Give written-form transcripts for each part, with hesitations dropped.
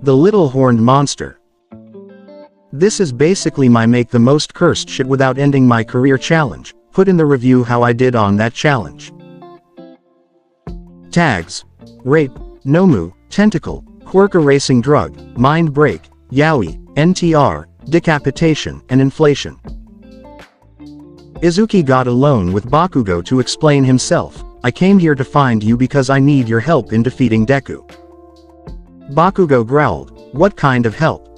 The little horned monster. This is basically my make the most cursed shit without ending my career challenge. Put in the review how I did on that challenge. Tags: rape, nomu, tentacle, quirk erasing drug, mind break, yaoi, NTR, decapitation, and inflation. Izuki got alone with Bakugo to explain himself. I came here to find you because I need your help in defeating Deku. Bakugo growled, what kind of help?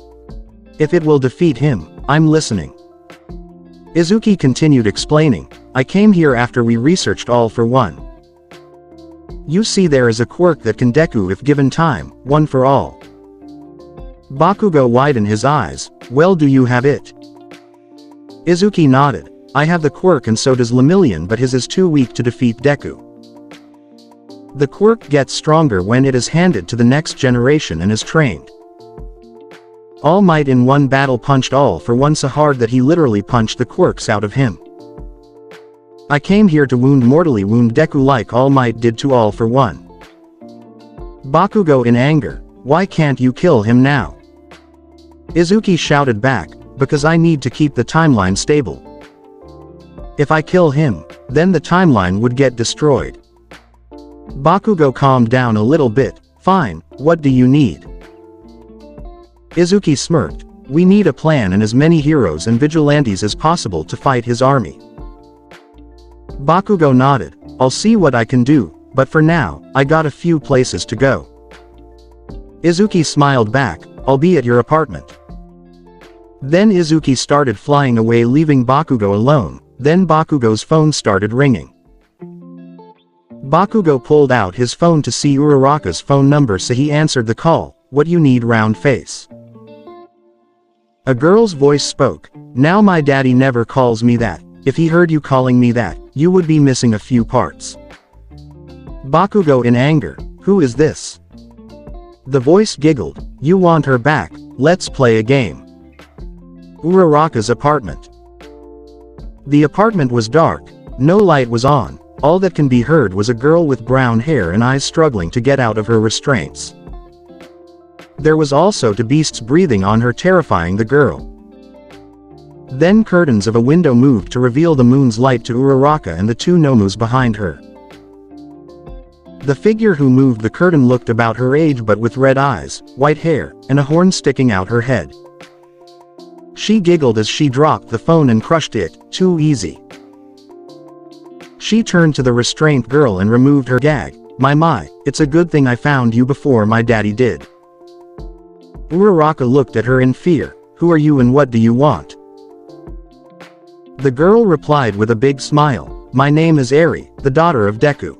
If it will defeat him, I'm listening. Izuki continued explaining, I came here after we researched All for One. You see there is a quirk that can Deku if given time, one for all. Bakugo widened his eyes, well do you have it? Izuki nodded, I have the quirk and so does Lemillion but his is too weak to defeat Deku. The quirk gets stronger when it is handed to the next generation and is trained. All Might in one battle punched All for One so hard that he literally punched the quirks out of him. I came here to mortally wound Deku like All Might did to All for One. Bakugo in anger, why can't you kill him now? Izuki shouted back, because I need to keep the timeline stable. If I kill him, then the timeline would get destroyed. Bakugo calmed down a little bit, fine, what do you need? Izuki smirked, we need a plan and as many heroes and vigilantes as possible to fight his army. Bakugo nodded, I'll see what I can do, but for now, I got a few places to go. Izuki smiled back, I'll be at your apartment. Then Izuki started flying away leaving Bakugo alone, then Bakugo's phone started ringing. Bakugo pulled out his phone to see Uraraka's phone number so he answered the call, what you need round face. A girl's voice spoke, now my daddy never calls me that, if he heard you calling me that, you would be missing a few parts. Bakugo in anger, who is this? The voice giggled, you want her back, let's play a game. Uraraka's apartment. The apartment was dark, no light was on, all that can be heard was a girl with brown hair and eyes struggling to get out of her restraints. There was also two beasts breathing on her terrifying the girl. Then curtains of a window moved to reveal the moon's light to Uraraka and the two nomus behind her. The figure who moved the curtain looked about her age but with red eyes, white hair, and a horn sticking out her head. She giggled as she dropped the phone and crushed it, too easy. She turned to the restrained girl and removed her gag, my, it's a good thing I found you before my daddy did. Uraraka looked at her in fear, who are you and what do you want? The girl replied with a big smile, my name is Eri, the daughter of Deku.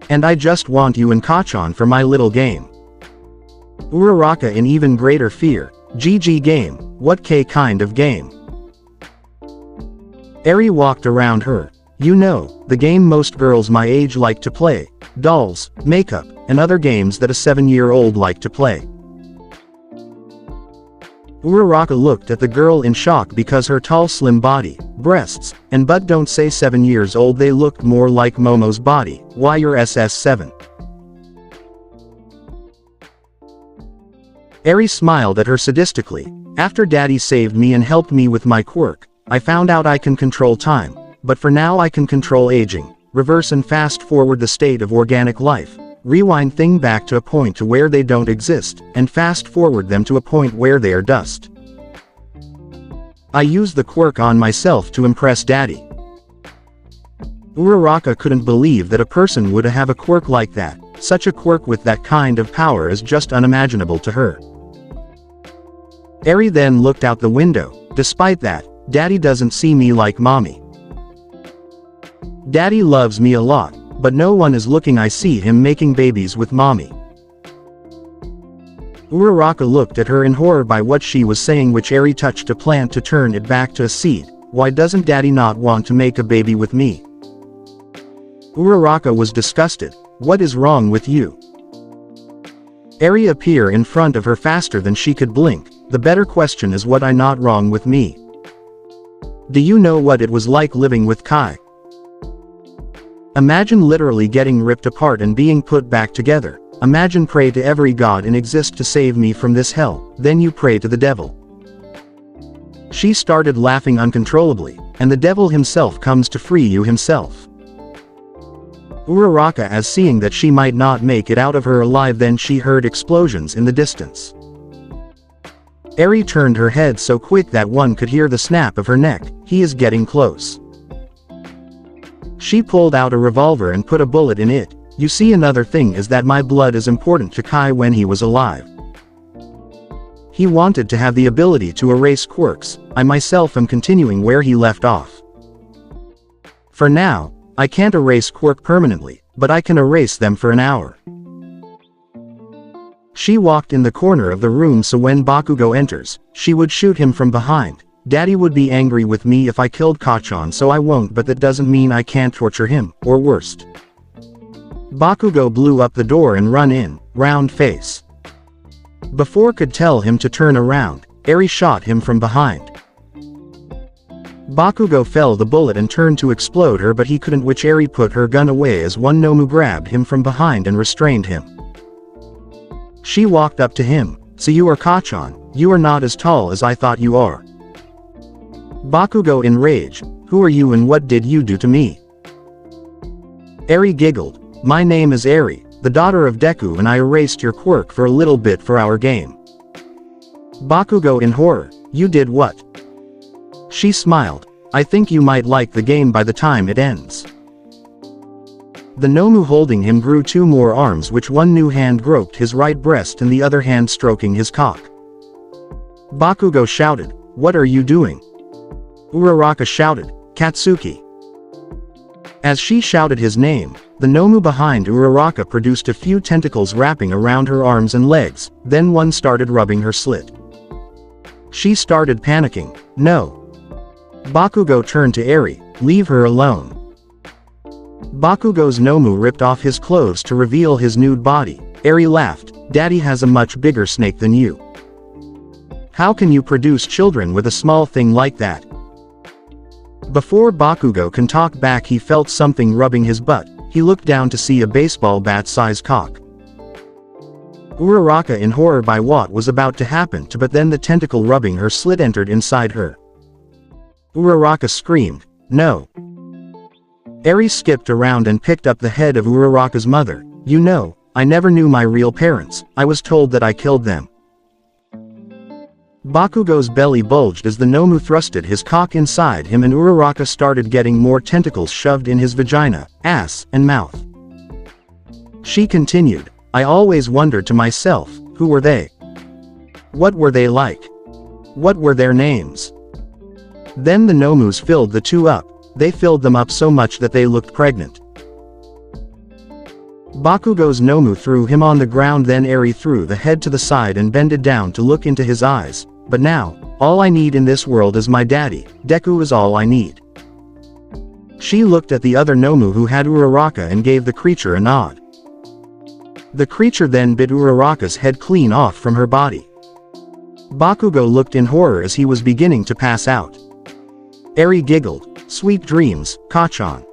And I just want you and Kachan for my little game. Uraraka in even greater fear, GG game, what kind of game? Eri walked around her, you know, the game most girls my age like to play, dolls, makeup, and other games that a 7-year-old like to play. Uraraka looked at the girl in shock because her tall slim body, breasts, and butt don't say 7 years old they looked more like Momo's body, why you're SS7. Eri smiled at her sadistically, after daddy saved me and helped me with my quirk, I found out I can control time, but for now I can control aging, reverse and fast forward the state of organic life, rewind thing back to a point to where they don't exist, and fast forward them to a point where they are dust. I used the quirk on myself to impress daddy. Uraraka couldn't believe that a person would have a quirk like that, such a quirk with that kind of power is just unimaginable to her. Eri then looked out the window, despite that, daddy doesn't see me like mommy. Daddy loves me a lot, but no one is looking I see him making babies with mommy. Uraraka looked at her in horror by what she was saying which Eri touched a plant to turn it back to a seed, why doesn't daddy not want to make a baby with me? Uraraka was disgusted, what is wrong with you? Eri appeared in front of her faster than she could blink, the better question is what I not wrong with me? Do you know what it was like living with Kai? Imagine literally getting ripped apart and being put back together, Imagine pray to every god in exist to save me from this hell, then you pray to the devil. She started laughing uncontrollably, and the devil himself comes to free you himself. Uraraka, as seeing that she might not make it out of her alive, then she heard explosions in the distance. Eri turned her head so quick that one could hear the snap of her neck. He is getting close. She pulled out a revolver and put a bullet in it. You see, another thing is that my blood is important to Kai when he was alive. He wanted to have the ability to erase quirks. I myself am continuing where he left off. For now, I can't erase quirk permanently, but I can erase them for an hour. She walked in the corner of the room so when Bakugo enters, she would shoot him from behind. Daddy would be angry with me if I killed Kachan, so I won't, but that doesn't mean I can't torture him, or worst. Bakugo blew up the door and run in, round face. Before could tell him to turn around, Eri shot him from behind. Bakugo fell the bullet and turned to explode her, but he couldn't, which Eri put her gun away as one Nomu grabbed him from behind and restrained him. She walked up to him. So you are Kachan, you are not as tall as I thought you are. Bakugo in rage, who are you and what did you do to me? Eri giggled, my name is Eri, the daughter of Deku, and I erased your quirk for a little bit for our game. Bakugo in horror, you did what? She smiled, I think you might like the game by the time it ends. The Nomu holding him grew two more arms, which one new hand groped his right breast and the other hand stroking his cock. Bakugo shouted, what are you doing? Uraraka shouted, Katsuki. As she shouted his name, the Nomu behind Uraraka produced a few tentacles wrapping around her arms and legs, then one started rubbing her slit. She started panicking, no. Bakugo turned to Eri, leave her alone. Bakugo's Nomu ripped off his clothes to reveal his nude body. Eri laughed, Daddy has a much bigger snake than you. How can you produce children with a small thing like that? Before Bakugo can talk back, he felt something rubbing his butt. He looked down to see a baseball bat-sized cock. Uraraka in horror by what was about to happen to, but then the tentacle rubbing her slit entered inside her. Uraraka screamed, no. Eri skipped around and picked up the head of Uraraka's mother. You know, I never knew my real parents, I was told that I killed them. Bakugo's belly bulged as the Nomu thrusted his cock inside him and Uraraka started getting more tentacles shoved in his vagina, ass, and mouth. She continued, I always wondered to myself, who were they? What were they like? What were their names? Then the Nomus filled the two up. They filled them up so much that they looked pregnant. Bakugo's Nomu threw him on the ground, then Eri threw the head to the side and bended down to look into his eyes. But now, all I need in this world is my daddy. Deku is all I need. She looked at the other Nomu who had Uraraka and gave the creature a nod. The creature then bit Uraraka's head clean off from her body. Bakugo looked in horror as he was beginning to pass out. Eri giggled, sweet dreams, Kachan.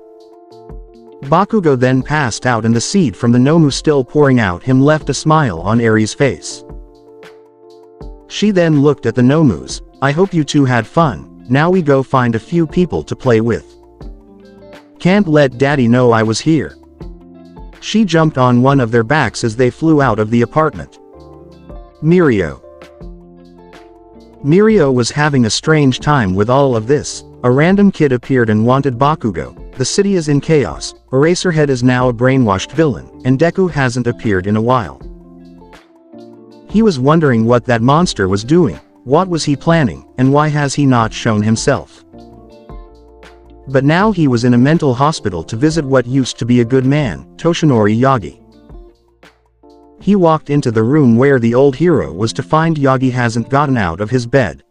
Bakugo then passed out and the seed from the Nomu still pouring out him left a smile on Eri's face. She then looked at the Nomus, I hope you two had fun, now we go find a few people to play with. Can't let daddy know I was here. She jumped on one of their backs as they flew out of the apartment. Mirio. Mirio was having a strange time with all of this. A random kid appeared and wanted Bakugo. The city is in chaos. Eraserhead is now a brainwashed villain, and Deku hasn't appeared in a while. He was wondering what that monster was doing, what was he planning, and why has he not shown himself. But now he was in a mental hospital to visit what used to be a good man, Toshinori Yagi. He walked into the room where the old hero was to find Yagi hasn't gotten out of his bed.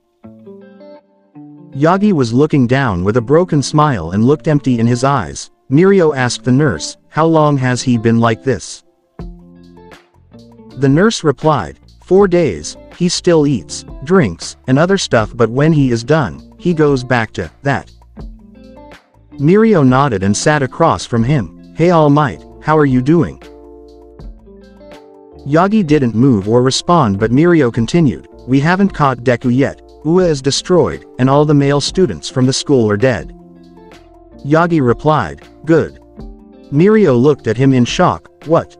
Yagi was looking down with a broken smile and looked empty in his eyes. Mirio asked the nurse, how long has he been like this? The nurse replied, 4 days, he still eats, drinks, and other stuff, but when he is done, he goes back to that. Mirio nodded and sat across from him. Hey All Might, how are you doing? Yagi didn't move or respond, but Mirio continued, "We haven't caught Deku yet. Ua is destroyed, and all the male students from the school are dead." Yagi replied, "Good." Mirio looked at him in shock, "What?"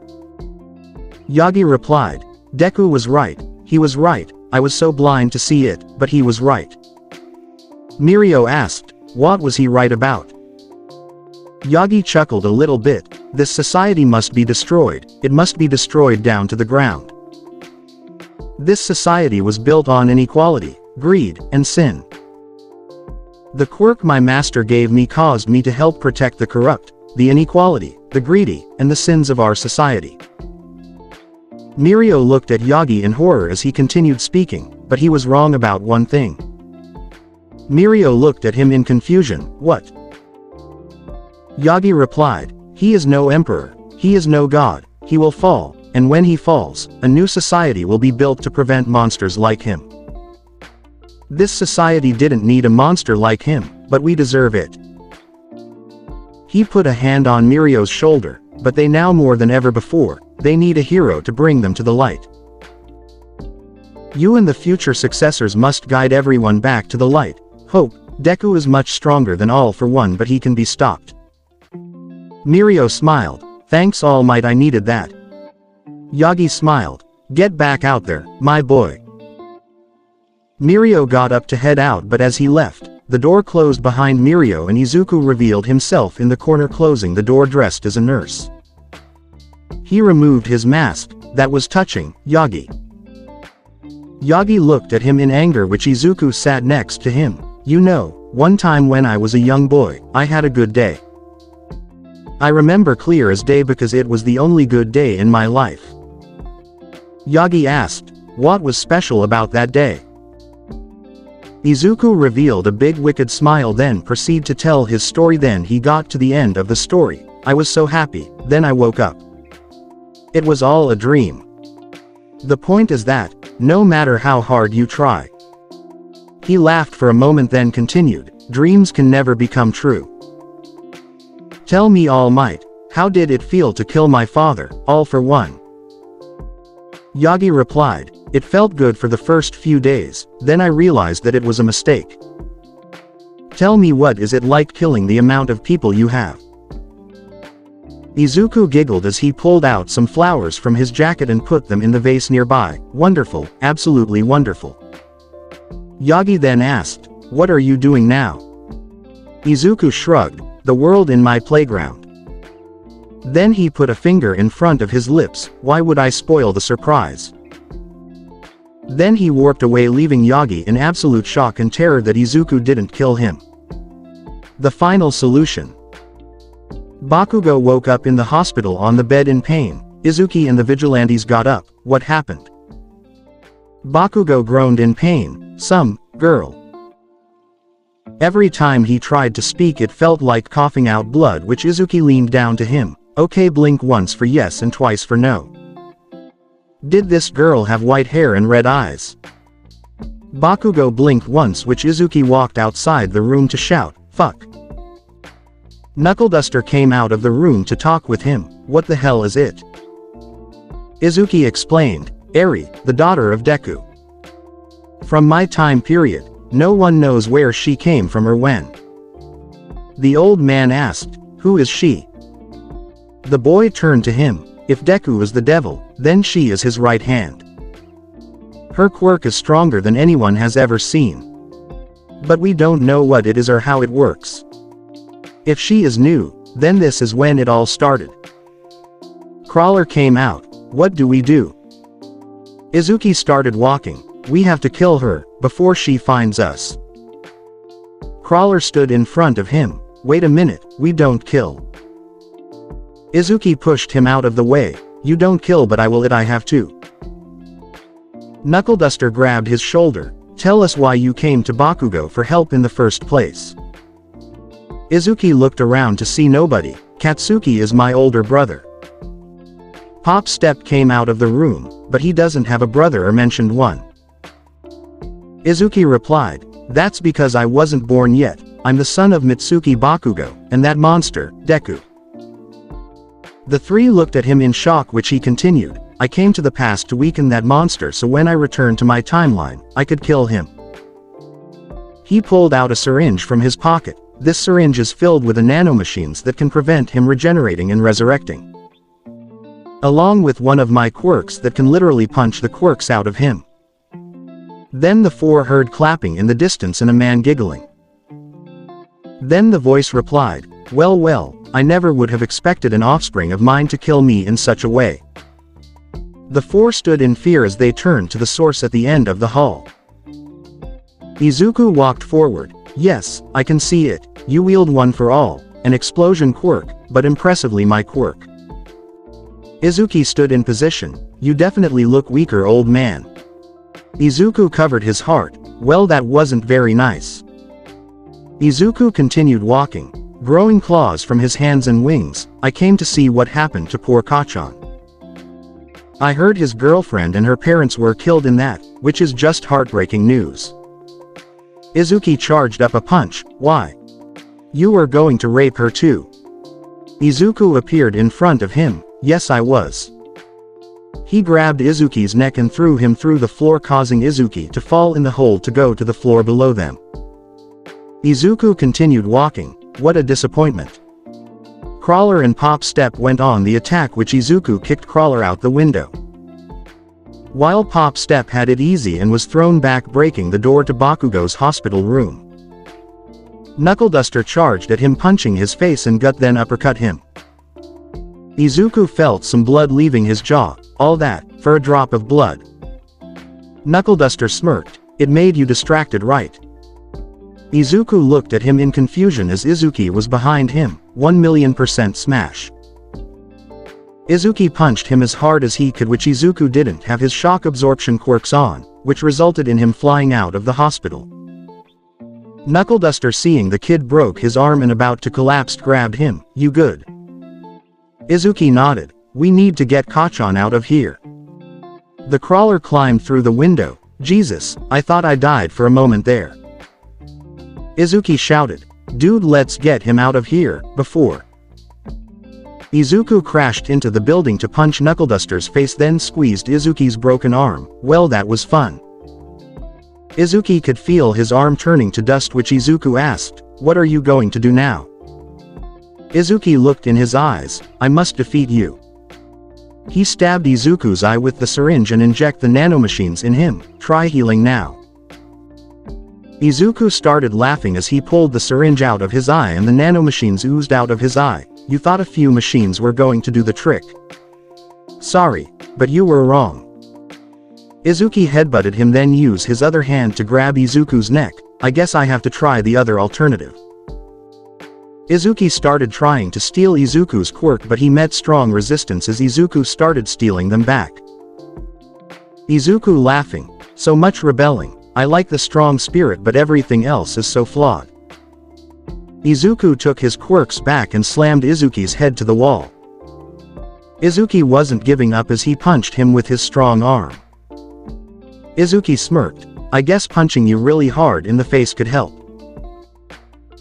Yagi replied, "Deku was right, he was right, I was so blind to see it, but he was right." Mirio asked, "What was he right about?" Yagi chuckled a little bit, "This society must be destroyed, it must be destroyed down to the ground. This society was built on inequality, greed, and sin. The quirk my master gave me caused me to help protect the corrupt, the inequality, the greedy, and the sins of our society." Mirio looked at Yagi in horror as he continued speaking, but he was wrong about one thing. Mirio looked at him in confusion, "What?" Yagi replied, "He is no emperor, he is no god, he will fall, and when he falls, a new society will be built to prevent monsters like him. This society didn't need a monster like him, but we deserve it." He put a hand on Mirio's shoulder, "But they now more than ever before, they need a hero to bring them to the light. You and the future successors must guide everyone back to the light. Hope, Deku is much stronger than All for One, but he can be stopped." Mirio smiled, "Thanks All Might, I needed that." Yagi smiled, "Get back out there, my boy." Mirio got up to head out, but as he left, the door closed behind Mirio and Izuku revealed himself in the corner, closing the door dressed as a nurse. He removed his mask, that was touching Yagi. Yagi looked at him in anger, which Izuku sat next to him. "You know, one time when I was a young boy, I had a good day. I remember clear as day because it was the only good day in my life." Yagi asked, "What was special about that day?" Izuku revealed a big wicked smile, then proceeded to tell his story. Then he got to the end of the story. "I was so happy, then I woke up. It was all a dream. The point is that, no matter how hard you try." He laughed for a moment, then continued, "Dreams can never become true. Tell me, All Might, how did it feel to kill my father, All for One?" Yagi replied, "It felt good for the first few days, then I realized that it was a mistake." "Tell me, what is it like killing the amount of people you have?" Izuku giggled as he pulled out some flowers from his jacket and put them in the vase nearby. "Wonderful, absolutely wonderful." Yagi then asked, "What are you doing now?" Izuku shrugged, "The world in my playground." Then he put a finger in front of his lips, "Why would I spoil the surprise?" Then he warped away, leaving Yagi in absolute shock and terror that Izuku didn't kill him. The final solution. Bakugo woke up in the hospital on the bed in pain. Izuki and the vigilantes got up. "What happened?" Bakugo groaned in pain. "Some girl." Every time he tried to speak, it felt like coughing out blood, which Izuki leaned down to him. "Okay, blink once for yes and twice for no. Did this girl have white hair and red eyes?" Bakugo blinked once, which Izuki walked outside the room to shout, "Fuck." Knuckleduster came out of the room to talk with him. "What the hell is it?" Izuki explained, "Eri, the daughter of Deku. From my time period, no one knows where she came from or when." The old man asked, "Who is she?" The boy turned to him. "If Deku is the devil, then she is his right hand. Her quirk is stronger than anyone has ever seen. But we don't know what it is or how it works. If she is new, then this is when it all started." Crawler came out. "What do we do?" Izuki started walking. "We have to kill her, before she finds us." Crawler stood in front of him. "Wait a minute, we don't kill." Izuki pushed him out of the way. "You don't kill, but I will. I have to." Knuckleduster grabbed his shoulder. "Tell us why you came to Bakugo for help in the first place." Izuki looked around to see nobody. "Katsuki is my older brother." Pop Step came out of the room, "But he doesn't have a brother or mentioned one." Izuki replied, "That's because I wasn't born yet. I'm the son of Mitsuki Bakugo, and that monster, Deku." The three looked at him in shock, which he continued, I came to the past to weaken that monster so when I returned to my timeline, I could kill him. He pulled out a syringe from his pocket. This syringe is filled with nanomachines that can prevent him regenerating and resurrecting. Along with one of my quirks that can literally punch the quirks out of him. Then the four heard clapping in the distance and a man giggling. Then the voice replied, well, I never would have expected an offspring of mine to kill me in such a way. The four stood in fear as they turned to the source at the end of the hall. Izuku walked forward. Yes, I can see it. You wield one for all, an explosion quirk, but impressively my quirk. Izuku stood in position. You definitely look weaker, old man. Izuku covered his heart. Well, that wasn't very nice. Izuku continued walking, growing claws from his hands and wings. I came to see what happened to poor Kachan. I heard his girlfriend and her parents were killed in that, which is just heartbreaking news. Izuku charged up a punch. Why? You were going to rape her too. Izuku appeared in front of him. Yes, I was. He grabbed Izuku's neck and threw him through the floor, causing Izuku to fall in the hole to go to the floor below them. Izuku continued walking. What a disappointment. Crawler and Pop Step went on the attack, which Izuku kicked Crawler out the window. While Pop Step had it easy and was thrown back, breaking the door to Bakugo's hospital room. Knuckle Duster charged at him, punching his face and gut, then uppercut him. Izuku felt some blood leaving his jaw. All that, for a drop of blood. Knuckle Duster smirked. It made you distracted, right? Izuku looked at him in confusion as Izuku was behind him. 1,000,000% smash. Izuku punched him as hard as he could, which Izuku didn't have his shock absorption quirks on, which resulted in him flying out of the hospital. Knuckle Duster, seeing the kid broke his arm and about to collapse, grabbed him. You good? Izuku nodded. We need to get Kachan out of here. The Crawler climbed through the window. Jesus, I thought I died for a moment there. Izuku shouted. Dude, let's get him out of here, before. Izuku crashed into the building to punch Knuckle Duster's face, then squeezed Izuku's broken arm. Well, that was fun. Izuku could feel his arm turning to dust, which Izuku asked, what are you going to do now? Izuku looked in his eyes. I must defeat you. He stabbed Izuku's eye with the syringe and inject the nanomachines in him. Try healing now. Izuku started laughing as he pulled the syringe out of his eye and the nanomachines oozed out of his eye. You thought a few machines were going to do the trick. Sorry, but you were wrong. Izuku headbutted him, then used his other hand to grab Izuku's neck. I guess I have to try the other alternative. Izuku started trying to steal Izuku's quirk, but he met strong resistance as Izuku started stealing them back. Izuku laughing. So much rebelling. I like the strong spirit, but everything else is so flawed. Izuku took his quirks back and slammed Izuku's head to the wall. Izuku wasn't giving up as he punched him with his strong arm. Izuku smirked. I guess punching you really hard in the face could help.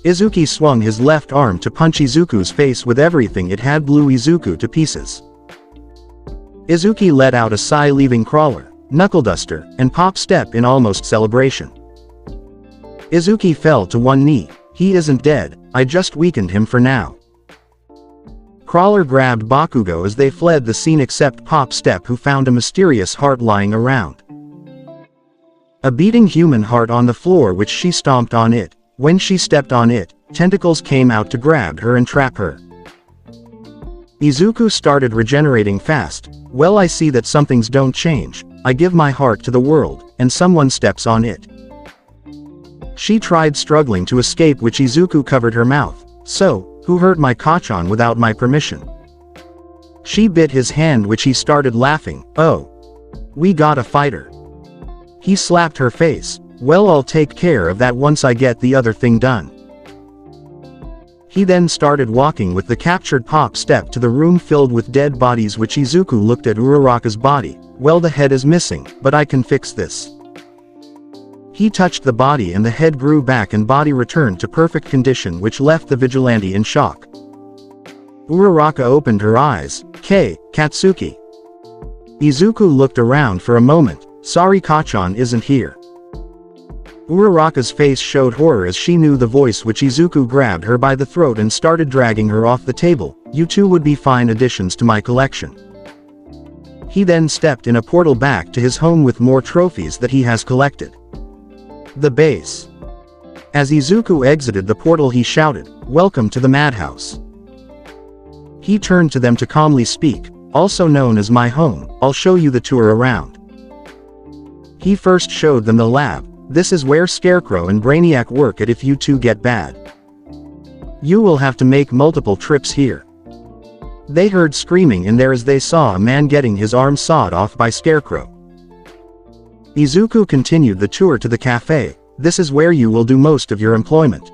Izuku swung his left arm to punch Izuku's face with everything it had, blew Izuku to pieces. Izuku let out a sigh, leaving Crawler, Knuckle Duster, and Pop Step in almost celebration. Izuku fell to one knee. He isn't dead, I just weakened him for now. Crawler grabbed Bakugo as they fled the scene, except Pop Step, who found a mysterious heart lying around. A beating human heart on the floor, which she stomped on it. When she stepped on it, tentacles came out to grab her and trap her. Izuku started regenerating fast. Well, I see that some things don't change. I give my heart to the world, and someone steps on it. She tried struggling to escape, which Izuku covered her mouth. So, who hurt my Kachan without my permission? She bit his hand, which he started laughing. Oh. We got a fighter. He slapped her face. Well, I'll take care of that once I get the other thing done. He then started walking with the captured Pop Step to the room filled with dead bodies, which Izuku looked at Uraraka's body. Well, the head is missing, but I can fix this. He touched the body and the head grew back and body returned to perfect condition, which left the vigilante in shock. Uraraka opened her eyes. Katsuki. Izuku looked around for a moment. Sorry, Kachan isn't here. Uraraka's face showed horror as she knew the voice, which Izuku grabbed her by the throat and started dragging her off the table. You two would be fine additions to my collection. He then stepped in a portal back to his home with more trophies that he has collected. The base. As Izuku exited the portal, he shouted, "Welcome to the madhouse." He turned to them to calmly speak, "Also known as my home, I'll show you the tour around." He first showed them the lab. This is where Scarecrow and Brainiac work at if you two get bad. You will have to make multiple trips here. They heard screaming in there as they saw a man getting his arm sawed off by Scarecrow. Izuku continued the tour to the cafe. This is where you will do most of your employment.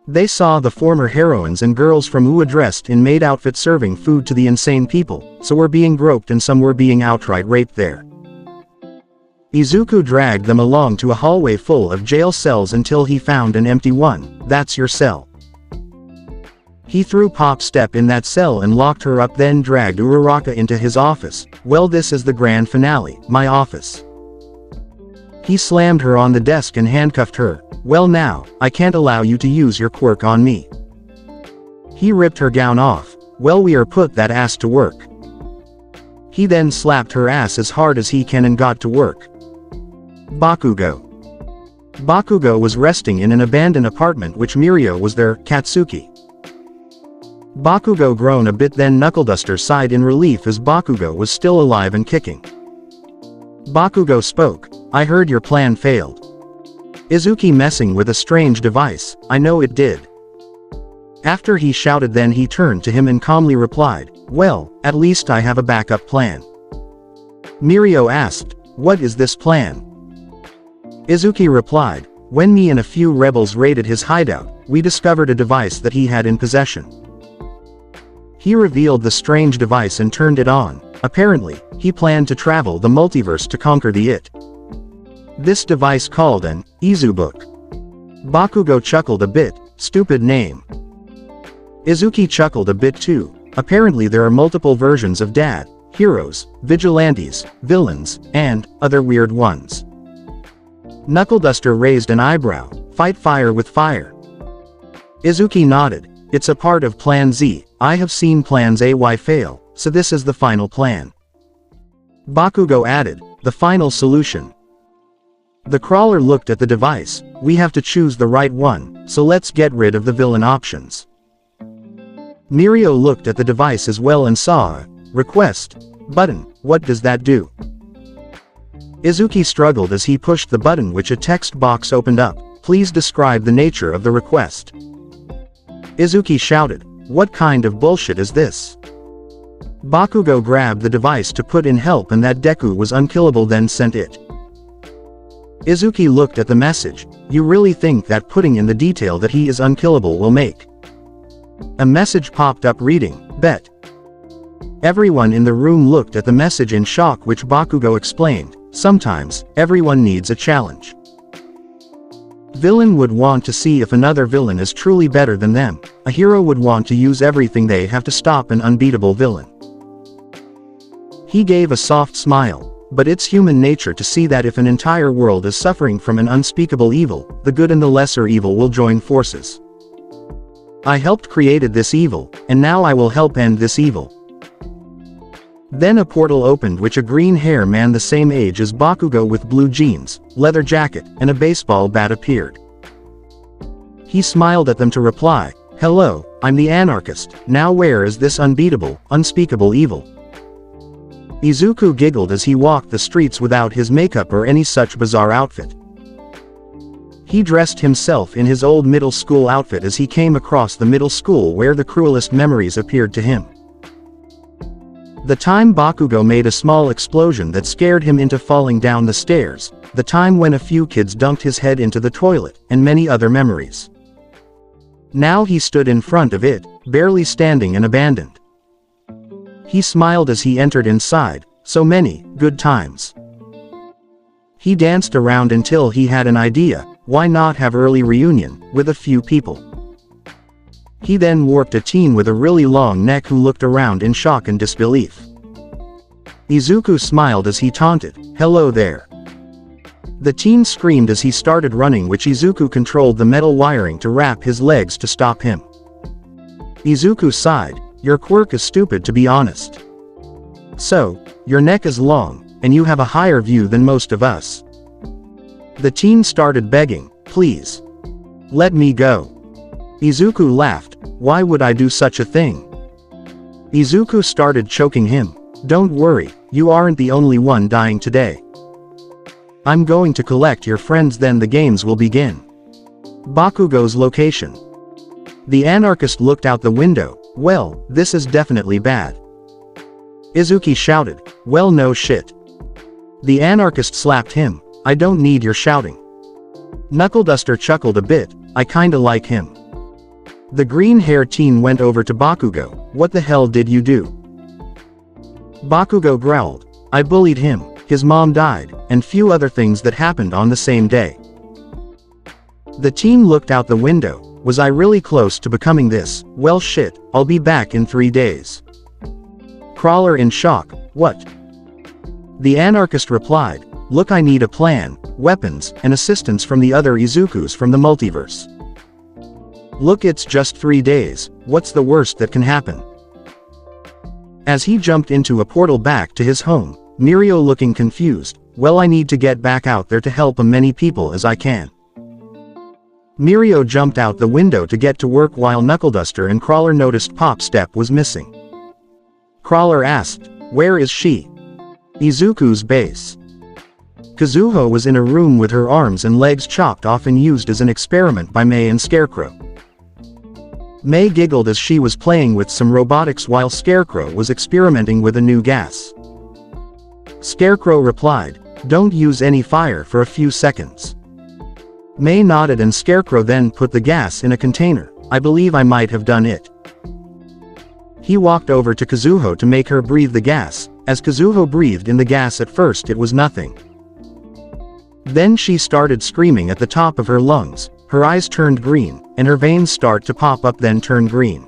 They saw the former heroines and girls from UA dressed in maid outfits serving food to the insane people, some were being groped and some were being outright raped there. Izuku dragged them along to a hallway full of jail cells until he found an empty one. That's your cell. He threw Pop Step in that cell and locked her up, then dragged Uraraka into his office. Well, this is the grand finale, my office. He slammed her on the desk and handcuffed her. Well, now, I can't allow you to use your quirk on me. He ripped her gown off. Well, we are put that ass to work. He then slapped her ass as hard as he can and got to work. Bakugo. Bakugo was resting in an abandoned apartment which Mirio was their Katsuki. Bakugo groaned a bit, then Knuckleduster sighed in relief as Bakugo was still alive and kicking. Bakugo spoke. I heard your plan failed. Izuku messing with a strange device. I know it did. After he shouted, then he turned to him and calmly replied, well, at least I have a backup plan. Mirio asked, what is this plan? Izuku replied, when me and a few rebels raided his hideout, we discovered a device that he had in possession. He revealed the strange device and turned it on. Apparently, he planned to travel the multiverse to conquer the It. This device called an Izubook. Bakugo chuckled a bit. Stupid name. Izuku chuckled a bit too. Apparently there are multiple versions of Dad, heroes, vigilantes, villains, and other weird ones. Knuckleduster raised an eyebrow. Fight fire with fire. Izuku nodded. It's a part of Plan Z. I have seen Plans AY fail, so this is the final plan. Bakugo added, the final solution. The crawler looked at the device. We have to choose the right one, so let's get rid of the villain options. Mirio looked at the device as well and saw a request button. What does that do? Izuku struggled as he pushed the button, which a text box opened up. Please describe the nature of the request. Izuku shouted, what kind of bullshit is this? Bakugo grabbed the device to put in help and that Deku was unkillable, then sent it. Izuku looked at the message. You really think that putting in the detail that he is unkillable will make? A message popped up reading, bet. Everyone in the room looked at the message in shock, which Bakugo explained, sometimes, everyone needs a challenge. Villain would want to see if another villain is truly better than them. A hero would want to use everything they have to stop an unbeatable villain. He gave a soft smile. But it's human nature to see that if an entire world is suffering from an unspeakable evil, the good and the lesser evil will join forces. I helped created this evil, and now I will help end this evil. Then a portal opened, which a green-haired man the same age as Bakugo with blue jeans, leather jacket, and a baseball bat appeared. He smiled at them to reply, hello, I'm the anarchist. Now where is this unbeatable, unspeakable evil? Izuku giggled as he walked the streets without his makeup or any such bizarre outfit. He dressed himself in his old middle school outfit as he came across the middle school where the cruelest memories appeared to him. The time Bakugo made a small explosion that scared him into falling down the stairs, the time when a few kids dunked his head into the toilet, and many other memories. Now he stood in front of it, barely standing and abandoned. He smiled as he entered inside. So many good times. He danced around until he had an idea. Why not have early reunion with a few people? He then warped a teen with a really long neck who looked around in shock and disbelief. Izuku smiled as he taunted, "Hello there." The teen screamed as he started running, which Izuku controlled the metal wiring to wrap his legs to stop him. Izuku sighed, "Your quirk is stupid, to be honest. So, your neck is long, and you have a higher view than most of us." The teen started begging, "Please. Let me go." Izuku laughed, "Why would I do such a thing?" Izuku started choking him. "Don't worry, you aren't the only one dying today. I'm going to collect your friends, then the games will begin." Bakugo's location. The anarchist looked out the window. "Well, this is definitely bad." Izuki shouted, "Well, no shit." The anarchist slapped him. "I don't need your shouting." Knuckleduster chuckled a bit, "I kinda like him." The green-haired teen went over to Bakugo. "What the hell did you do?" Bakugo growled, "I bullied him, his mom died, and few other things that happened on the same day." The teen looked out the window. "Was I really close to becoming this? Well shit, I'll be back in 3 days." Crawler in shock, "What?" The anarchist replied, "Look, I need a plan, weapons, and assistance from the other Izukus from the multiverse. Look, it's just 3 days, what's the worst that can happen?" As he jumped into a portal back to his home, Mirio looking confused, "Well, I need to get back out there to help as many people as I can." Mirio jumped out the window to get to work while Knuckleduster and Crawler noticed Pop Step was missing. Crawler asked, "Where is she?" "Izuku's base." Kazuho was in a room with her arms and legs chopped off and used as an experiment by May and Scarecrow. May giggled as she was playing with some robotics while Scarecrow was experimenting with a new gas. Scarecrow replied, "Don't use any fire for a few seconds." May nodded and Scarecrow then put the gas in a container. "I believe I might have done it." He walked over to Kazuho to make her breathe the gas. As Kazuho breathed in the gas, at first it was nothing. Then she started screaming at the top of her lungs, her eyes turned green, and her veins start to pop up then turn green.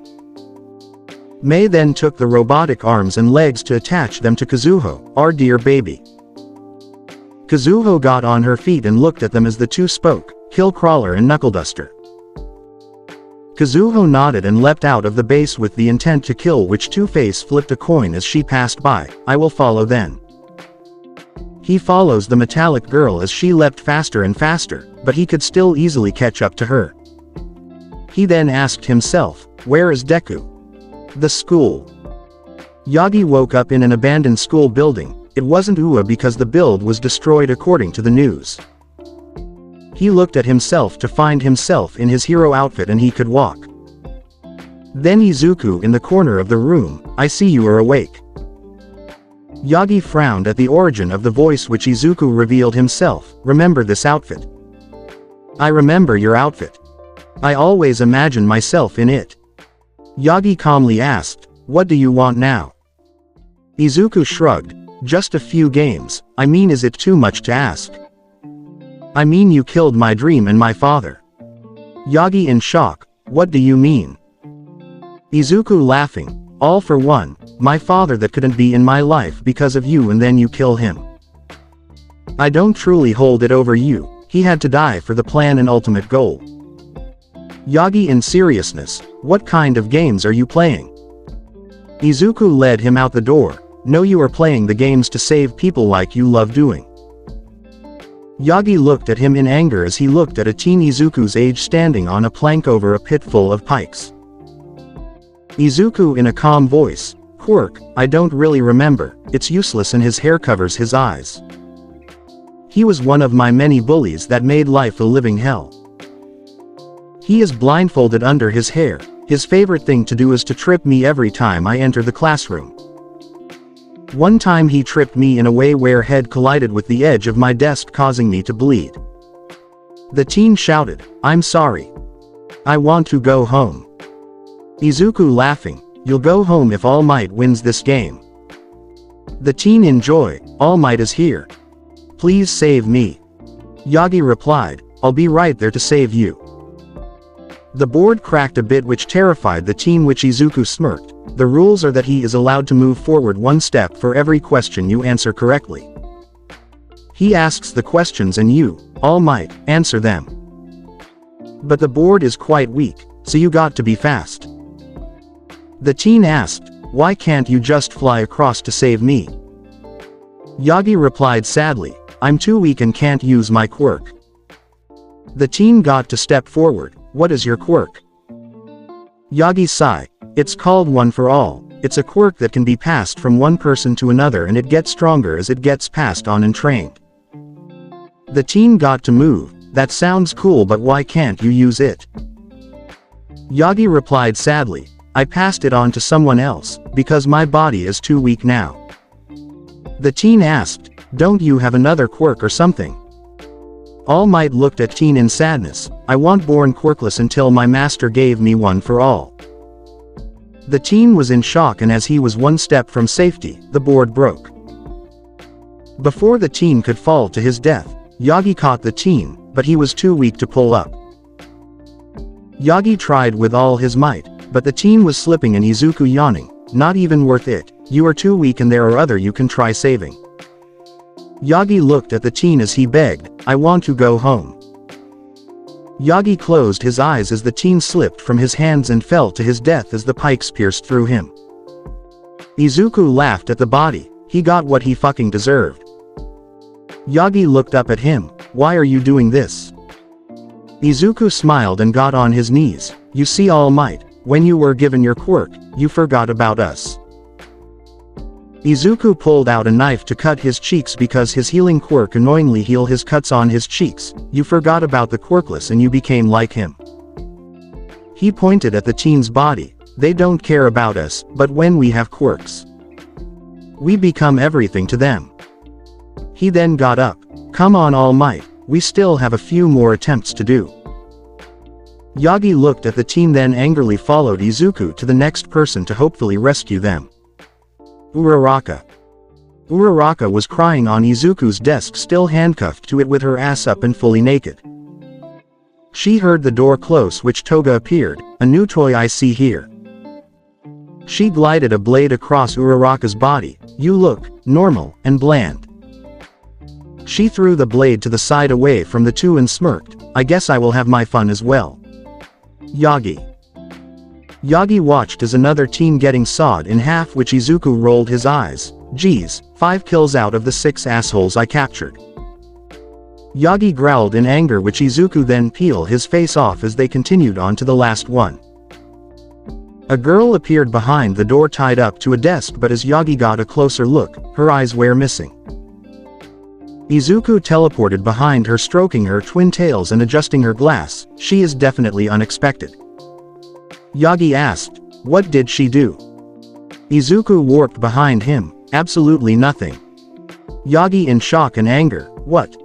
May then took the robotic arms and legs to attach them to Kazuho, "Our dear baby." Kazuho got on her feet and looked at them as the two spoke, "Kill Crawler and Knuckleduster." Kazuho nodded and leapt out of the base with the intent to kill, which Two-Face flipped a coin as she passed by. "I will follow then." He follows the metallic girl as she leapt faster and faster, but he could still easily catch up to her. He then asked himself, "Where is Deku?" The school. Yagi woke up in an abandoned school building. It wasn't Ua because the build was destroyed according to the news. He looked at himself to find himself in his hero outfit and he could walk. Then Izuku in the corner of the room, "I see you are awake." Yagi frowned at the origin of the voice which Izuku revealed himself, "Remember this outfit?" "I remember your outfit. I always imagine myself in it." Yagi calmly asked, "What do you want now?" Izuku shrugged, "Just a few games. I mean, is it too much to ask?" "I mean, you killed my dream and my father." Yagi in shock, "What do you mean?" Izuku laughing, "All for one, my father that couldn't be in my life because of you and then you kill him. I don't truly hold it over you, he had to die for the plan and ultimate goal." Yagi in seriousness, "What kind of games are you playing?" Izuku led him out the door, "No, you are playing the games to save people like you love doing." Yagi looked at him in anger as he looked at a teen Izuku's age standing on a plank over a pit full of pikes. Izuku in a calm voice, "Quirk, I don't really remember, it's useless," and his hair covers his eyes. "He was one of my many bullies that made life a living hell. He is blindfolded under his hair, his favorite thing to do is to trip me every time I enter the classroom. One time he tripped me in a way where head collided with the edge of my desk causing me to bleed." The teen shouted, "I'm sorry. I want to go home." Izuku laughing, "You'll go home if All Might wins this game." The teen in joy, "All Might is here. Please save me." Yagi replied, "I'll be right there to save you." The board cracked a bit which terrified the teen, which Izuku smirked, The rules are that he is allowed to move forward one step for every question you answer correctly. He asks the questions and you, All Might, answer them. But the board is quite weak, so you got to be fast. The teen asked, Why can't you just fly across to save me? Yagi replied sadly, I'm too weak and can't use my quirk. The teen got to step forward. What is your quirk? Yagi sighed. It's called One for All. It's a quirk that can be passed from one person to another and it gets stronger as it gets passed on and trained. The teen got to move. That sounds cool, but why can't you use it? Yagi replied sadly, I passed it on to someone else, because my body is too weak now. The teen asked, Don't you have another quirk or something? All Might looked at teen in sadness, I want born quirkless until my master gave me One for All. The teen was in shock, and as he was one step from safety, the board broke. Before the teen could fall to his death, Yagi caught the teen, but he was too weak to pull up. Yagi tried with all his might, but the teen was slipping and Izuku yawning, Not even worth it, you are too weak and there are other you can try saving. Yagi looked at the teen as he begged, I want to go home. Yagi closed his eyes as the teen slipped from his hands and fell to his death as the pikes pierced through him. Izuku laughed at the body, he got what he fucking deserved. Yagi looked up at him, why are you doing this? Izuku smiled and got on his knees, you see All Might, when you were given your quirk, you forgot about us. Izuku pulled out a knife to cut his cheeks because his healing quirk annoyingly healed his cuts on his cheeks, you forgot about the quirkless and you became like him. He pointed at the teen's body, they don't care about us, but when we have quirks, we become everything to them. He then got up, come on All Might, we still have a few more attempts to do. Yagi looked at the teen then angrily followed Izuku to the next person to hopefully rescue them. Uraraka. Uraraka was crying on Izuku's desk, still handcuffed to it with her ass up and fully naked. She heard the door close, which Toga appeared, a new toy I see here. She glided a blade across Uraraka's body, you look normal and bland. She threw the blade to the side away from the two and smirked, I guess I will have my fun as well. Yagi. Yagi watched as another teen getting sawed in half, which Izuku rolled his eyes, geez, 5 kills out of the 6 assholes I captured. Yagi growled in anger, which Izuku then peeled his face off as they continued on to the last one. A girl appeared behind the door tied up to a desk, but as Yagi got a closer look, her eyes were missing. Izuku teleported behind her, stroking her twin tails and adjusting her glass, she is definitely unexpected. Yagi asked, what did she do? Izuku warped behind him, absolutely nothing. Yagi in shock and anger, what?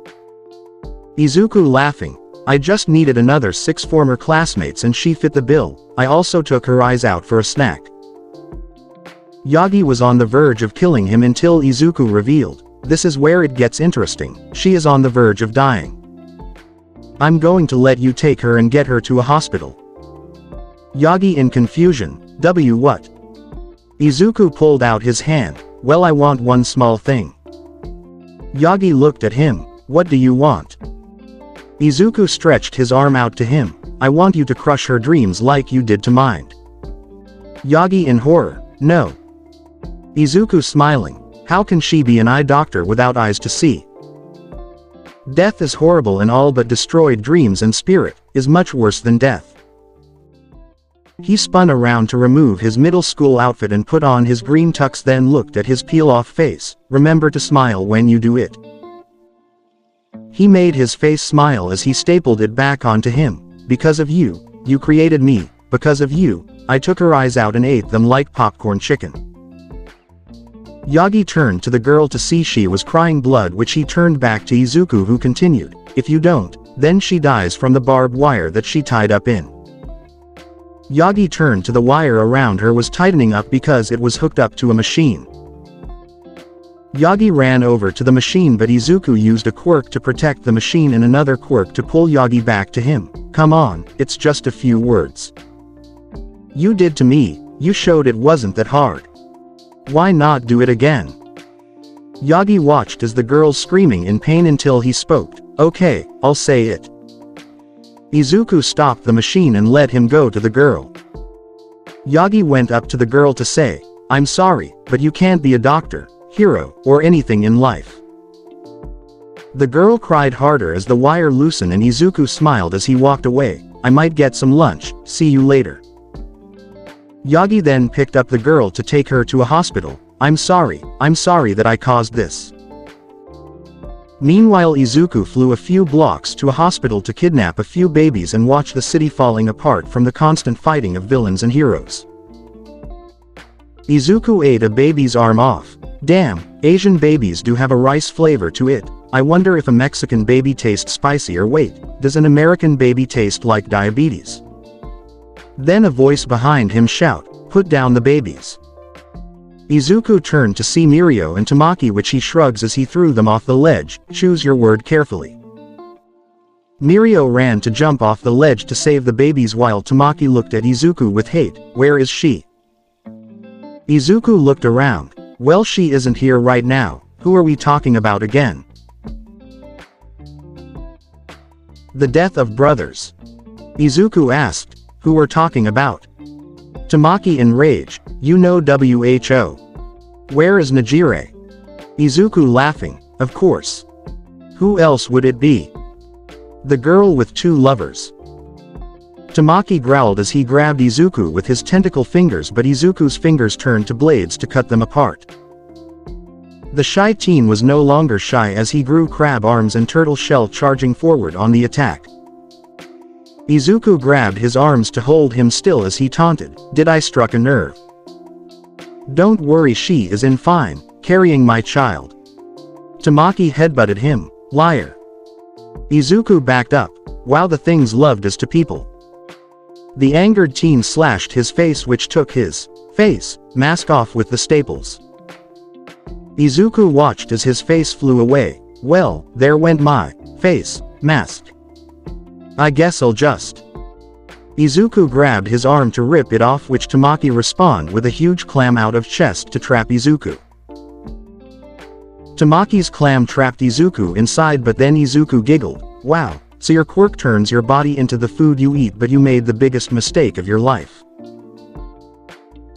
Izuku laughing, I just needed another 6 former classmates and she fit the bill, I also took her eyes out for a snack. Yagi was on the verge of killing him until Izuku revealed, this is where it gets interesting, she is on the verge of dying. I'm going to let you take her and get her to a hospital. Yagi in confusion, what? Izuku pulled out his hand, well I want one small thing. Yagi looked at him, what do you want? Izuku stretched his arm out to him, I want you to crush her dreams like you did to mine. Yagi in horror, no. Izuku smiling, how can she be an eye doctor without eyes to see? Death is horrible and all, but destroyed dreams and spirit is much worse than death. He spun around to remove his middle school outfit and put on his green tux, then looked at his peel-off face, remember to smile when you do it. He made his face smile as he stapled it back onto him, because of you, you created me, because of you, I took her eyes out and ate them like popcorn chicken. Yagi turned to the girl to see she was crying blood, which he turned back to Izuku, who continued, if you don't, then she dies from the barbed wire that she tied up in. Yagi turned to the wire around her was tightening up because it was hooked up to a machine. Yagi ran over to the machine, but Izuku used a quirk to protect the machine and another quirk to pull Yagi back to him. Come on, it's just a few words. You did to me, You showed it wasn't that hard. Why not do it again? Yagi watched as the girl's screaming in pain until he spoke. Okay, I'll say it. Izuku stopped the machine and let him go to the girl. Yagi went up to the girl to say, I'm sorry, but you can't be a doctor, hero, or anything in life. The girl cried harder as the wire loosened and Izuku smiled as he walked away. I might get some lunch, see you later. Yagi then picked up the girl to take her to a hospital. I'm sorry that I caused this. Meanwhile Izuku flew a few blocks to a hospital to kidnap a few babies and watch the city falling apart from the constant fighting of villains and heroes. Izuku ate a baby's arm off. Damn, Asian babies do have a rice flavor to it. I wonder if a Mexican baby tastes spicy or wait, does an American baby taste like diabetes? Then a voice behind him shout, put down the babies. Izuku turned to see Mirio and Tamaki, which he shrugs as he threw them off the ledge. Choose your word carefully. Mirio ran to jump off the ledge to save the babies while Tamaki looked at Izuku with hate. Where is she? Izuku looked around. Well, she isn't here right now. Who are we talking about again? The death of brothers. Izuku asked. Who we're talking about? Tamaki in rage. You know WHO. Where is Najire? Izuku laughing. Of course. Who else would it be? The girl with two lovers. Tamaki growled as he grabbed Izuku with his tentacle fingers, but Izuku's fingers turned to blades to cut them apart. The shy teen was no longer shy as he grew crab arms and turtle shell, charging forward on the attack. Izuku grabbed his arms to hold him still as he taunted, Did I struck a nerve? Don't worry, she is in fine, carrying my child. Tamaki headbutted him, liar. Izuku backed up, wow, the thing's loved as to people. The angered teen slashed his face, which took his face mask off with the staples. Izuku watched as his face flew away. Well, there went my face mask. I guess I'll just. Izuku grabbed his arm to rip it off, which Tamaki responded with a huge clam out of chest to trap Izuku. Tamaki's clam trapped Izuku inside, but then Izuku giggled. Wow, so your quirk turns your body into the food you eat, but you made the biggest mistake of your life.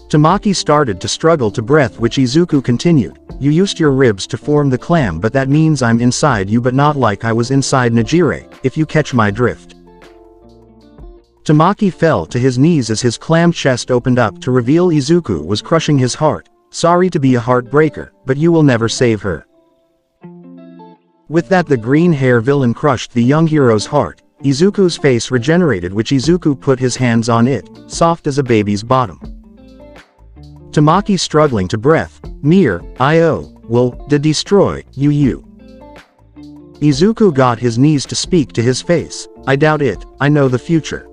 Tamaki started to struggle to breath, which Izuku continued. You used your ribs to form the clam, but that means I'm inside you, but not like I was inside Najire, if you catch my drift. Tamaki fell to his knees as his clam chest opened up to reveal Izuku was crushing his heart. Sorry to be a heartbreaker, but you will never save her. With that, the green hair villain crushed the young hero's heart. Izuku's face regenerated, which Izuku put his hands on it, soft as a baby's bottom. Tamaki struggling to breath. will destroy you. Izuku got his knees to speak to his face. I doubt it, I know the future.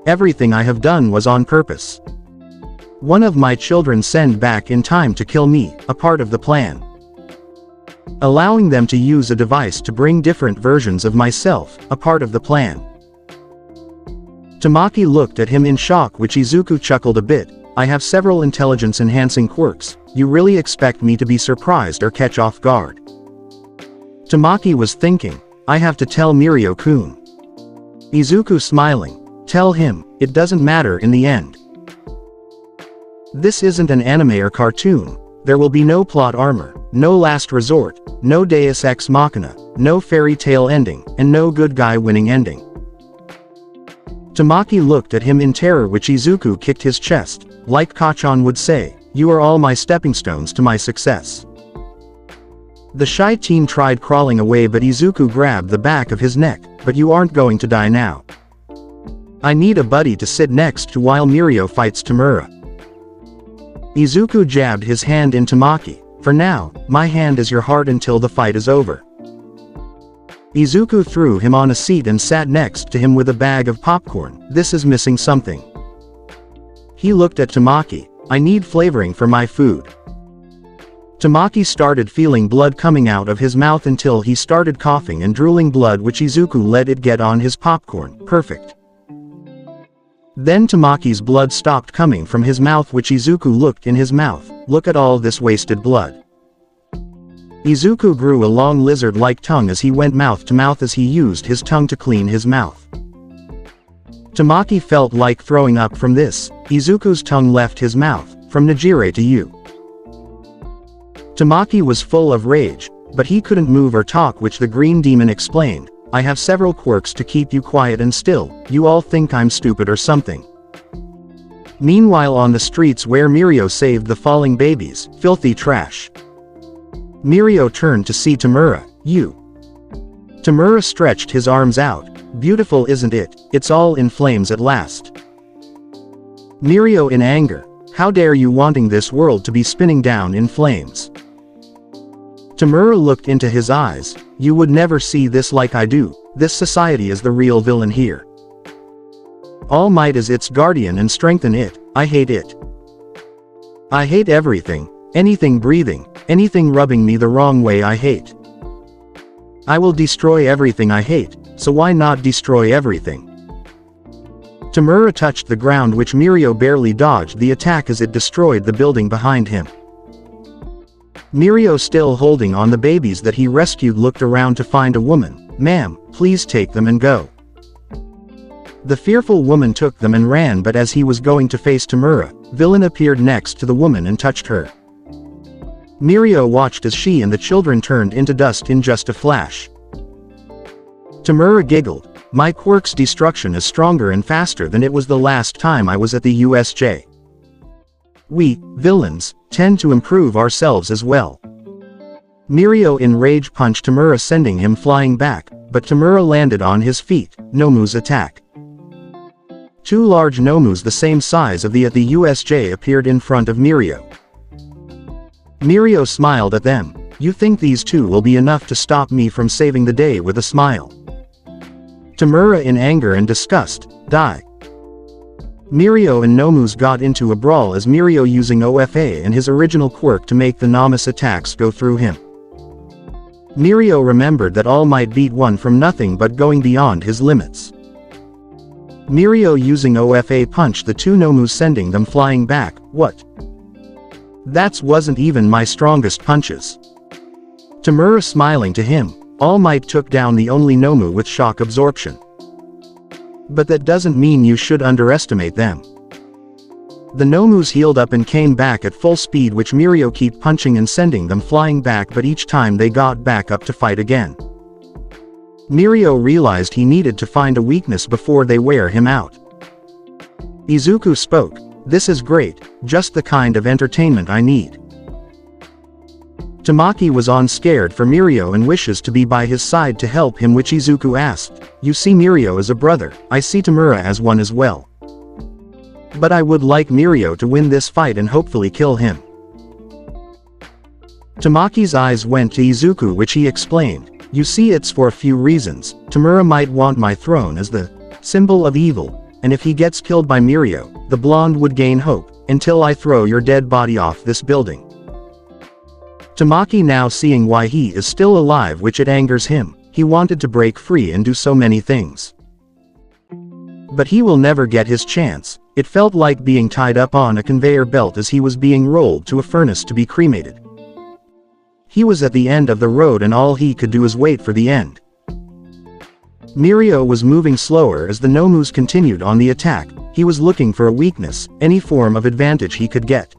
Everything I have done was on purpose. One of my children sent back in time to kill me, a part of the plan. Allowing them to use a device to bring different versions of myself, a part of the plan. Tamaki looked at him in shock, which Izuku chuckled a bit. I have several intelligence-enhancing quirks. You really expect me to be surprised or catch off guard? Tamaki was thinking. I have to tell Mirio-kun. Izuku smiling. Tell him, it doesn't matter in the end. This isn't an anime or cartoon. There will be no plot armor, no last resort, no deus ex machina, no fairy tale ending, and no good guy winning ending. Tamaki looked at him in terror, which Izuku kicked his chest. Like Kachan would say, you are all my stepping stones to my success. The shy teen tried crawling away, but Izuku grabbed the back of his neck. But you aren't going to die now. I need a buddy to sit next to while Mirio fights Tamura. Izuku jabbed his hand in Tamaki. For now, my hand is your heart until the fight is over. Izuku threw him on a seat and sat next to him with a bag of popcorn. This is missing something. He looked at Tamaki. I need flavoring for my food. Tamaki started feeling blood coming out of his mouth until he started coughing and drooling blood, which Izuku let it get on his popcorn. Perfect. Then Tamaki's blood stopped coming from his mouth, which Izuku looked in his mouth. Look at all this wasted blood. Izuku grew a long lizard-like tongue as he went mouth to mouth as he used his tongue to clean his mouth. Tamaki felt like throwing up from this. Izuku's tongue left his mouth, from Najire to you. Tamaki was full of rage, but he couldn't move or talk, which the green demon explained. I have several quirks to keep you quiet and still. You all think I'm stupid or something. Meanwhile, on the streets where Mirio saved the falling babies, filthy trash. Mirio turned to see Tamura. You. Tamura stretched his arms out. Beautiful, isn't it? It's all in flames at last. Mirio in anger. How dare you, wanting this world to be spinning down in flames. Tamura looked into his eyes. You would never see this like I do. This society is the real villain here. All might is its guardian and strengthen it. I hate it. I hate everything. Anything breathing. Anything rubbing me the wrong way I hate. I will destroy everything I hate, so why not destroy everything? Tamura touched the ground, which Mirio barely dodged the attack as it destroyed the building behind him. Mirio, still holding on the babies that he rescued, looked around to find a woman. Ma'am, please take them and go. The fearful woman took them and ran, but as he was going to face Tamura, Villain appeared next to the woman and touched her. Mirio watched as she and the children turned into dust in just a flash. Tamura giggled. My quirk's destruction is stronger and faster than it was the last time I was at the USJ. We, villains, tend to improve ourselves as well. Mirio in rage punched Tamura, sending him flying back, but Tamura landed on his feet. Nomu's attack. Two large Nomus the same size of the at the USJ appeared in front of Mirio. Mirio smiled at them. You think these two will be enough to stop me from saving the day with a smile? Tamura in anger and disgust. Die. Mirio and Nomus got into a brawl as Mirio using OFA and his original quirk to make the Namus attacks go through him. Mirio remembered that All Might beat one from nothing but going beyond his limits. Mirio using OFA punched the two Nomus, sending them flying back. What? That wasn't even my strongest punches. Tamura smiling to him. All Might took down the only Nomu with shock absorption. But that doesn't mean you should underestimate them. The Nomus healed up and came back at full speed, which Mirio kept punching and sending them flying back, but each time they got back up to fight again. Mirio realized he needed to find a weakness before they wear him out. Izuku spoke. This is great, just the kind of entertainment I need. Tamaki was on scared for Mirio and wishes to be by his side to help him, which Izuku asked. You see Mirio as a brother, I see Tamura as one as well. But I would like Mirio to win this fight and hopefully kill him. Tamaki's eyes went to Izuku, which he explained. You see, it's for a few reasons. Tamura might want my throne as the symbol of evil, and if he gets killed by Mirio, the blonde would gain hope, until I throw your dead body off this building. Tamaki now seeing why he is still alive, which it angers him. He wanted to break free and do so many things. But he will never get his chance. It felt like being tied up on a conveyor belt as he was being rolled to a furnace to be cremated. He was at the end of the road and all he could do is wait for the end. Mirio was moving slower as the Nomus continued on the attack. He was looking for a weakness, any form of advantage he could get.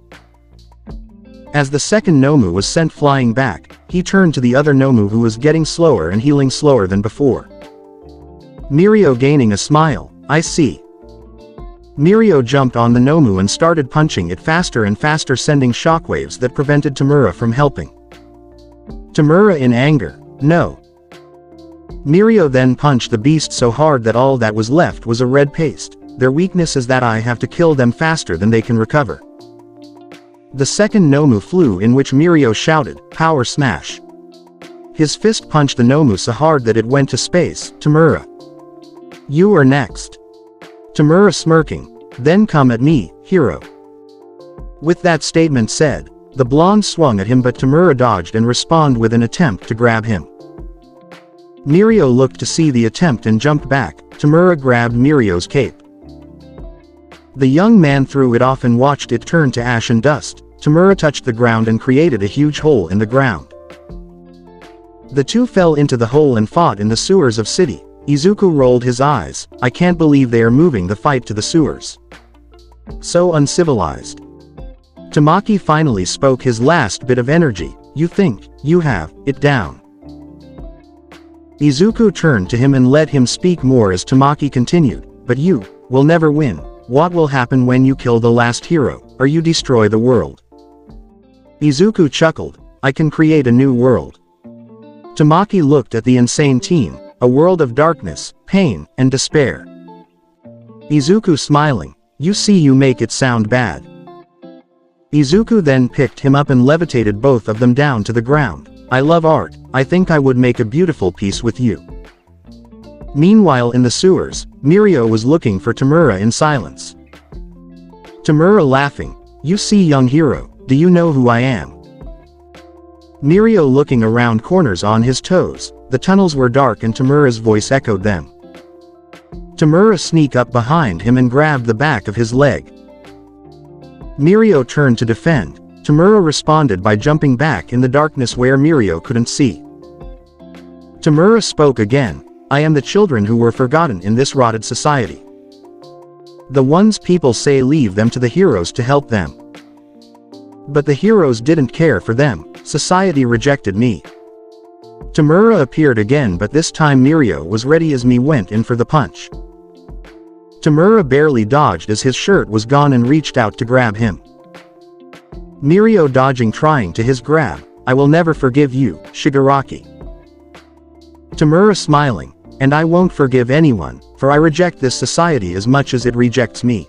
As the second Nomu was sent flying back, he turned to the other Nomu, who was getting slower and healing slower than before. Mirio gaining a smile. I see. Mirio jumped on the Nomu and started punching it faster and faster, sending shockwaves that prevented Tamura from helping. Tamura in anger. No. Mirio then punched the beast so hard that all that was left was a red paste. Their weakness is that I have to kill them faster than they can recover. The second Nomu flew, in which Mirio shouted, Power Smash. His fist punched the Nomu so hard that it went to space. Tamura. You are next. Tamura smirking. Then come at me, hero. With that statement said, the blonde swung at him, but Tamura dodged and responded with an attempt to grab him. Mirio looked to see the attempt and jumped back. Tamura grabbed Mirio's cape. The young man threw it off and watched it turn to ash and dust. Tamura touched the ground and created a huge hole in the ground. The two fell into the hole and fought in the sewers of city. Izuku rolled his eyes. I can't believe they are moving the fight to the sewers. So uncivilized. Tamaki finally spoke his last bit of energy. You think you have it down. Izuku turned to him and let him speak more as Tamaki continued. But you will never win. What will happen when you kill the last hero, or you destroy the world? Izuku chuckled. I can create a new world. Tamaki looked at the insane teen, a world of darkness, pain, and despair. Izuku smiling. You see, you make it sound bad. Izuku then picked him up and levitated both of them down to the ground. I love art. I think I would make a beautiful piece with you. Meanwhile in the sewers, Mirio was looking for Tamura in silence. Tamura laughing. You see, young hero, do you know who I am? Mirio looking around corners on his toes. The tunnels were dark and Tamura's voice echoed them. Tamura sneaked up behind him and grabbed the back of his leg. Mirio turned to defend. Tamura responded by jumping back in the darkness where Mirio couldn't see. Tamura spoke again. I am the children who were forgotten in this rotted society. The ones people say leave them to the heroes to help them. But the heroes didn't care for them. Society rejected me. Tamura appeared again, but this time Mirio was ready as Mi went in for the punch. Tamura barely dodged as his shirt was gone and reached out to grab him. Mirio dodging, trying to his grab. I will never forgive you, Shigaraki. Tamura smiling. And I won't forgive anyone, for I reject this society as much as it rejects me.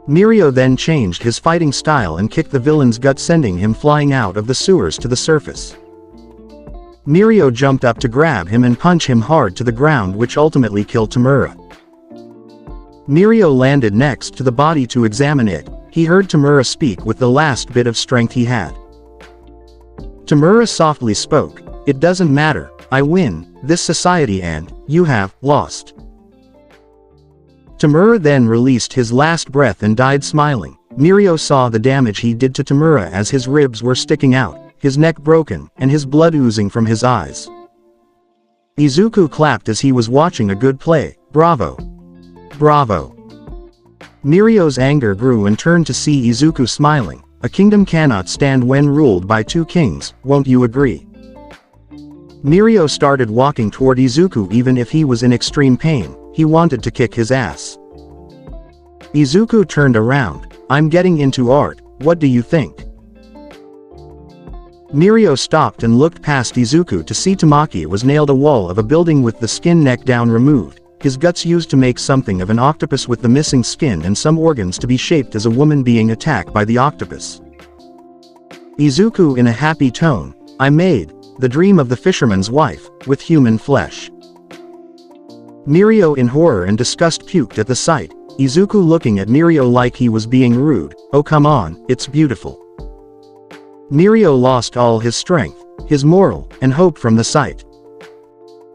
Mirio then changed his fighting style and kicked the villain's gut, sending him flying out of the sewers to the surface. Mirio jumped up to grab him and punch him hard to the ground, which ultimately killed Tamura. Mirio landed next to the body to examine it. He heard Tamura speak with the last bit of strength he had. Tamura softly spoke. It doesn't matter. I win this society and you have lost. Tamura then released his last breath and died smiling. Mirio saw the damage he did to Tamura as his ribs were sticking out, his neck broken, and his blood oozing from his eyes. Izuku clapped as he was watching a good play. Bravo! Bravo! Mirio's anger grew and turned to see Izuku smiling. A kingdom cannot stand when ruled by two kings, won't you agree? Mirio started walking toward Izuku. Even if he was in extreme pain, he wanted to kick his ass. Izuku turned around. I'm getting into art, what do you think? Mirio stopped and looked past Izuku to see Tamaki was nailed a wall of a building with the skin neck down removed, his guts used to make something of an octopus with the missing skin and some organs to be shaped as a woman being attacked by the octopus. Izuku in a happy tone. I made the dream of the fisherman's wife, with human flesh. Mirio in horror and disgust puked at the sight. Izuku looking at Mirio like he was being rude. Oh come on, it's beautiful. Mirio lost all his strength, his moral, and hope from the sight.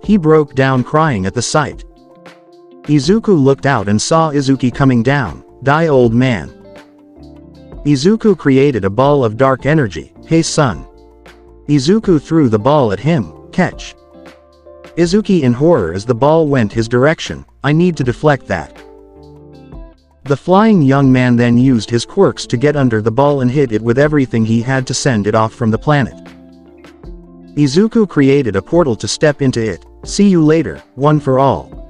He broke down crying at the sight. Izuku looked out and saw Izuki coming down. Die, old man. Izuku created a ball of dark energy. Hey son. Izuku threw the ball at him. Catch. Izuki in horror as the ball went his direction. I need to deflect that. The flying young man then used his quirks to get under the ball and hit it with everything he had to send it off from the planet. Izuku created a portal to step into it. See you later, one for all.